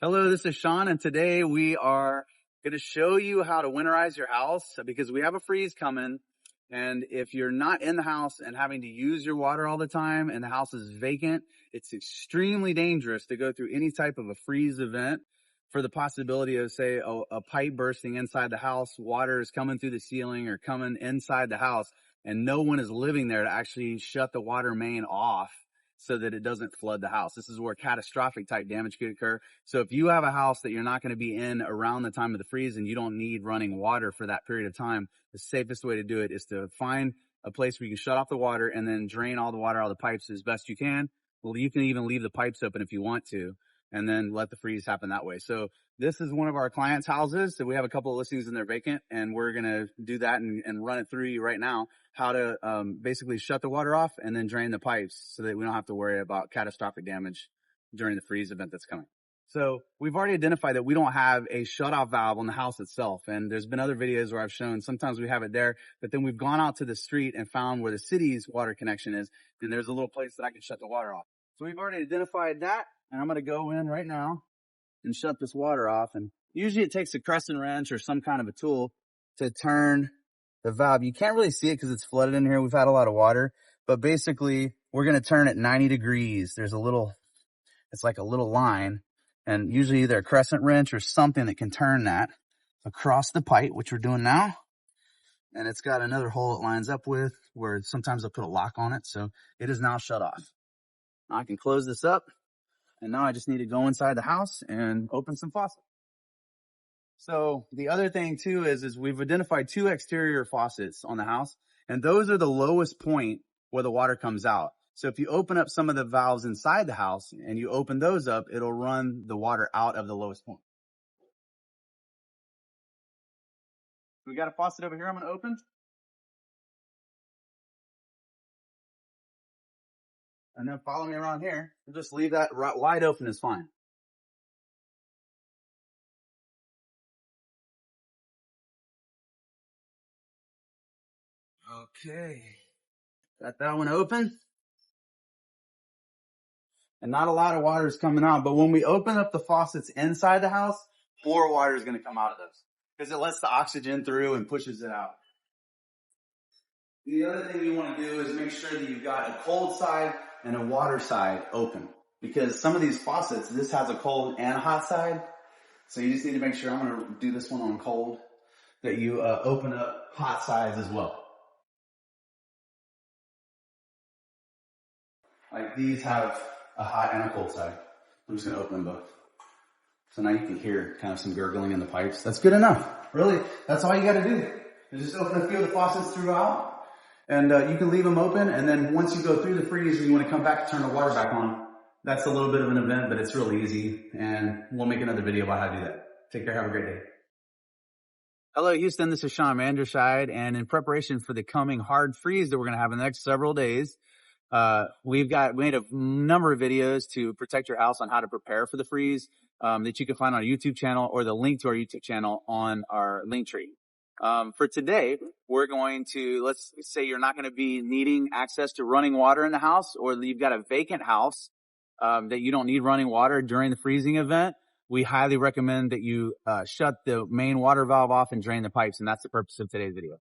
Hello, this is Shawn, and today we are going to show you how to winterize your house because we have a freeze coming. And if you're not in the house and having to use your water all the time and the house is vacant, it's extremely dangerous to go through any type of a freeze event for the possibility of, say, a pipe bursting inside the house, water is coming through the ceiling or coming inside the house, and no one is living there to actually shut the water main off so that it doesn't flood the house. This is where catastrophic type damage could occur. So if you have a house that you're not going to be in around the time of the freeze and you don't need running water for that period of time, the safest way to do it is to find a place where you can shut off the water and then drain all the water out of the pipes as best you can. Well, you can even leave the pipes open if you want to, and then let the freeze happen that way. So this is one of our clients' houses. So we have a couple of listings in there vacant, and we're going to do that and run it through you right now, how to basically shut the water off and then drain the pipes so that we don't have to worry about catastrophic damage during the freeze event that's coming. So we've already identified that we don't have a shut-off valve on the house itself. And there's been other videos where I've shown sometimes we have it there, but then we've gone out to the street and found where the city's water connection is, and there's a little place that I can shut the water off. So we've already identified that, and I'm going to go in right now and shut this water off. And usually it takes a crescent wrench or some kind of a tool to turn the valve. You can't really see it because it's flooded in here. We've had a lot of water, but basically we're going to turn it 90 degrees. There's it's like a little line, and usually either a crescent wrench or something that can turn that across the pipe, which we're doing now. And it's got another hole it lines up with where sometimes I'll put a lock on it. So it is now shut off. Now I can close this up, and now I just need to go inside the house and open some faucets. So the other thing too is we've identified two exterior faucets on the house, and those are the lowest point where the water comes out. So if you open up some of the valves inside the house and you open those up, it'll run the water out of the lowest point. We got a faucet over here I'm going to open. And then follow me around here. We'll just leave that wide open is fine. Okay. Got that one open. And not a lot of water is coming out, but when we open up the faucets inside the house, more water is going to come out of those because it lets the oxygen through and pushes it out. The other thing you want to do is make sure that you've got a cold side and a water side open, because some of these faucets, this has a cold and a hot side. So you just need to make sure, I'm going to do this one on cold, that you open up hot sides as well. Like these have a hot and a cold side. I'm just going to open them both. So now you can hear kind of some gurgling in the pipes. That's good enough. Really, that's all you got to do. You just open a few of the faucets throughout, and you can leave them open. And then once you go through the freeze and you want to come back and turn the water back on, that's a little bit of an event, but it's really easy. And we'll make another video about how to do that. Take care. Have a great day. Hello, Houston. This is Shawn Manderscheid. And in preparation for the coming hard freeze that we're going to have in the next several days, we made a number of videos to protect your house on how to prepare for the freeze, that you can find on our YouTube channel or the link to our YouTube channel on our link tree. For today, we're going to, let's say you're not going to be needing access to running water in the house, or you've got a vacant house, that you don't need running water during the freezing event. We highly recommend that you, shut the main water valve off and drain the pipes. And that's the purpose of today's video.